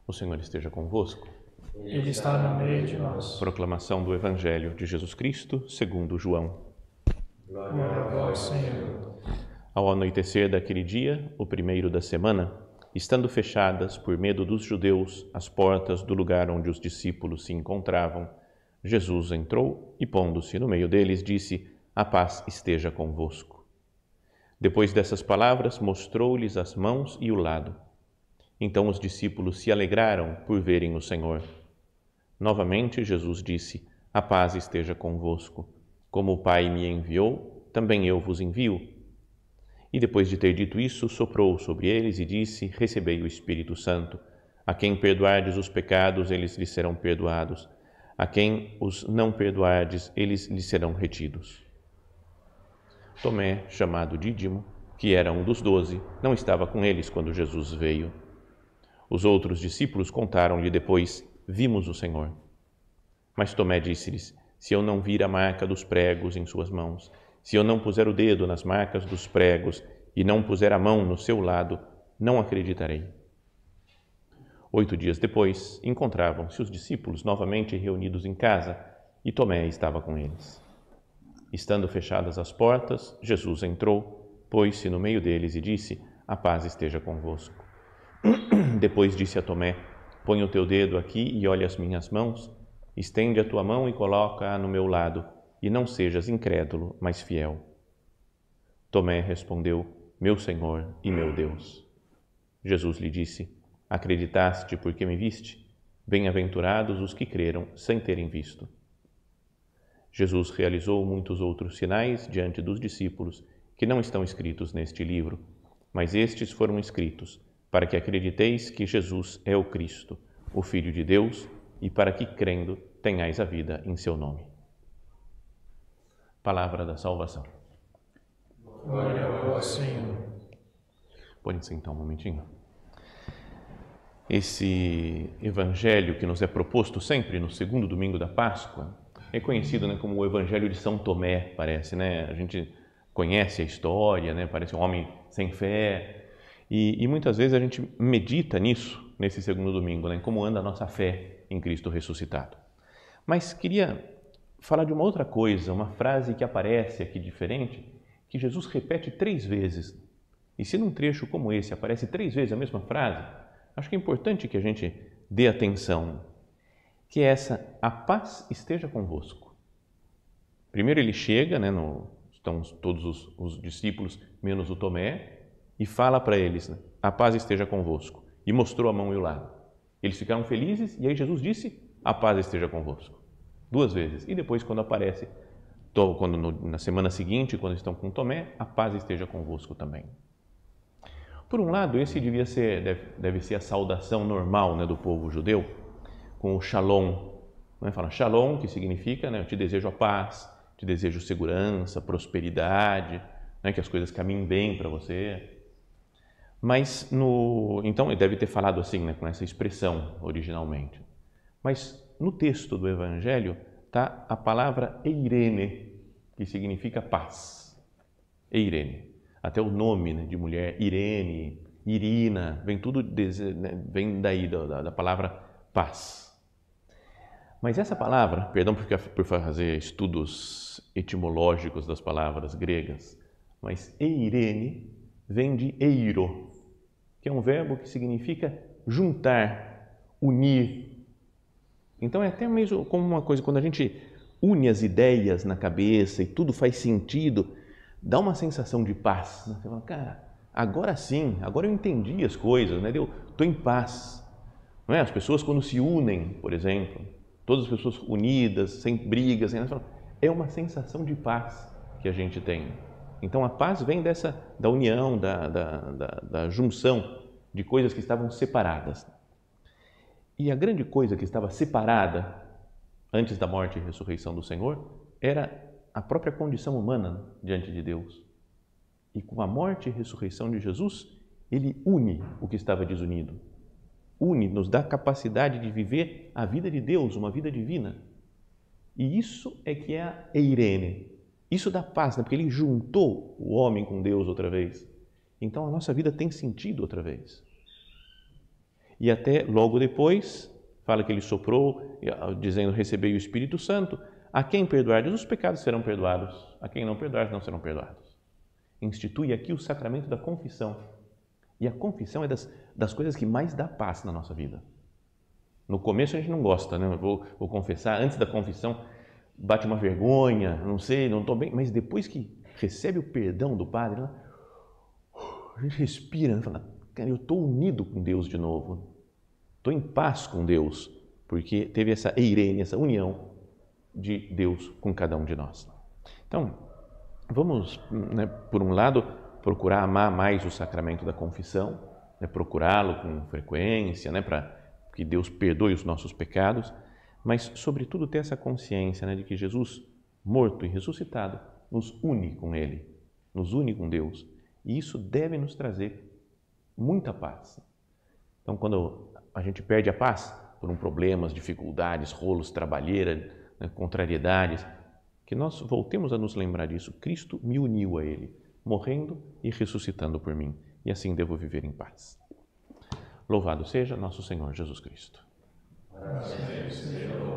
O Senhor esteja convosco. Ele está no meio de nós. Proclamação do Evangelho de Jesus Cristo, segundo João. Glória a vós, Senhor. Ao anoitecer daquele dia, o primeiro da semana, estando fechadas, por medo dos judeus, as portas do lugar onde os discípulos se encontravam, Jesus entrou e, pondo-se no meio deles, disse: "A paz esteja convosco." Depois dessas palavras, mostrou-lhes as mãos e o lado. Então os discípulos se alegraram por verem o Senhor. Novamente Jesus disse: "A paz esteja convosco. Como o Pai me enviou, também eu vos envio." E depois de ter dito isso, soprou sobre eles e disse: "Recebei o Espírito Santo. A quem perdoardes os pecados, eles lhes serão perdoados. A quem os não perdoardes, eles lhes serão retidos." Tomé, chamado Dídimo, que era um dos 12, não estava com eles quando Jesus veio. Os outros discípulos contaram-lhe depois: "Vimos o Senhor." Mas Tomé disse-lhes: "Se eu não vir a marca dos pregos em suas mãos, se eu não puser o dedo nas marcas dos pregos e não puser a mão no seu lado, não acreditarei." 8 dias depois, encontravam-se os discípulos novamente reunidos em casa e Tomé estava com eles. Estando fechadas as portas, Jesus entrou, pôs-se no meio deles e disse: "A paz esteja convosco." Depois disse a Tomé: "Põe o teu dedo aqui e olha as minhas mãos. Estende a tua mão e coloca-a no meu lado, e não sejas incrédulo, mas fiel." Tomé respondeu: "Meu Senhor e meu Deus." Jesus lhe disse: "Acreditaste porque me viste? Bem-aventurados os que creram sem terem visto." Jesus realizou muitos outros sinais diante dos discípulos que não estão escritos neste livro, mas estes foram escritos para que acrediteis que Jesus é o Cristo, o Filho de Deus, e para que, crendo, tenhais a vida em seu nome. Palavra da salvação. Glória a vós, Senhor. Pode-se então um momentinho. Esse evangelho que nos é proposto sempre no segundo domingo da Páscoa é conhecido, como o Evangelho de São Tomé, parece, A gente conhece a história, Parece um homem sem fé. E muitas vezes a gente medita nisso, nesse segundo domingo, como anda a nossa fé em Cristo ressuscitado. Mas queria falar de uma outra coisa, uma frase que aparece aqui diferente, que Jesus repete 3 vezes. E se num trecho como esse aparece 3 vezes a mesma frase, acho que é importante que a gente dê atenção, que é essa: "A paz esteja convosco." Primeiro ele chega, estão todos os discípulos, menos o Tomé, e fala para eles: "A paz esteja convosco." E mostrou a mão e o lado. Eles ficaram felizes e aí Jesus disse: "A paz esteja convosco." 2 vezes. E depois, quando aparece, na semana seguinte, quando estão com Tomé, "A paz esteja convosco" também. Por um lado, esse deve ser a saudação normal, do povo judeu, com o shalom. Fala shalom, que significa, eu te desejo a paz, te desejo segurança, prosperidade, que as coisas caminhem bem para você. Mas, então, ele deve ter falado assim, com essa expressão originalmente. Mas no texto do Evangelho está a palavra eirene, que significa paz. Eirene. Até o nome de mulher, Irene, Irina, vem tudo vem daí da palavra paz. Mas essa palavra, perdão por fazer estudos etimológicos das palavras gregas, mas eirene vem de eiro, que é um verbo que significa juntar, unir. Então é até mesmo como uma coisa, quando a gente une as ideias na cabeça e tudo faz sentido, dá uma sensação de paz. Você fala: "Cara, agora sim, agora eu entendi as coisas, eu estou em paz." As pessoas, quando se unem, por exemplo, todas as pessoas unidas, sem brigas, é uma sensação de paz que a gente tem. Então a paz vem da união, da junção de coisas que estavam separadas. E a grande coisa que estava separada antes da morte e ressurreição do Senhor era a própria condição humana diante de Deus. E com a morte e ressurreição de Jesus, ele une o que estava desunido. Une, nos dá a capacidade de viver a vida de Deus, uma vida divina. E isso é que é a eirene. Isso dá paz, porque ele juntou o homem com Deus outra vez. Então a nossa vida tem sentido outra vez. E até logo depois, fala que ele soprou, dizendo, recebei o Espírito Santo. A quem perdoardes os pecados serão perdoados, a quem não perdoardes não serão perdoados. Institui aqui o sacramento da confissão. E a confissão é das coisas que mais dá paz na nossa vida. No começo a gente não gosta, né? Vou confessar, antes da confissão bate uma vergonha, não sei, não estou bem, mas depois que recebe o perdão do Padre, a gente respira, né? Fala, cara, eu estou unido com Deus de novo, estou em paz com Deus, porque teve essa eirene, essa união de Deus com cada um de nós. Então, vamos, né, por um lado, procurar amar mais o sacramento da confissão, né, procurá-lo com frequência, né, para que Deus perdoe os nossos pecados, mas, sobretudo, ter essa consciência, né, de que Jesus, morto e ressuscitado, nos une com Ele, nos une com Deus. E isso deve nos trazer muita paz. Então, quando a gente perde a paz por problemas, dificuldades, rolos, trabalheira, né, contrariedades, que nós voltemos a nos lembrar disso. Cristo me uniu a Ele, morrendo e ressuscitando por mim, e assim devo viver em paz. Louvado seja nosso Senhor Jesus Cristo. Amém.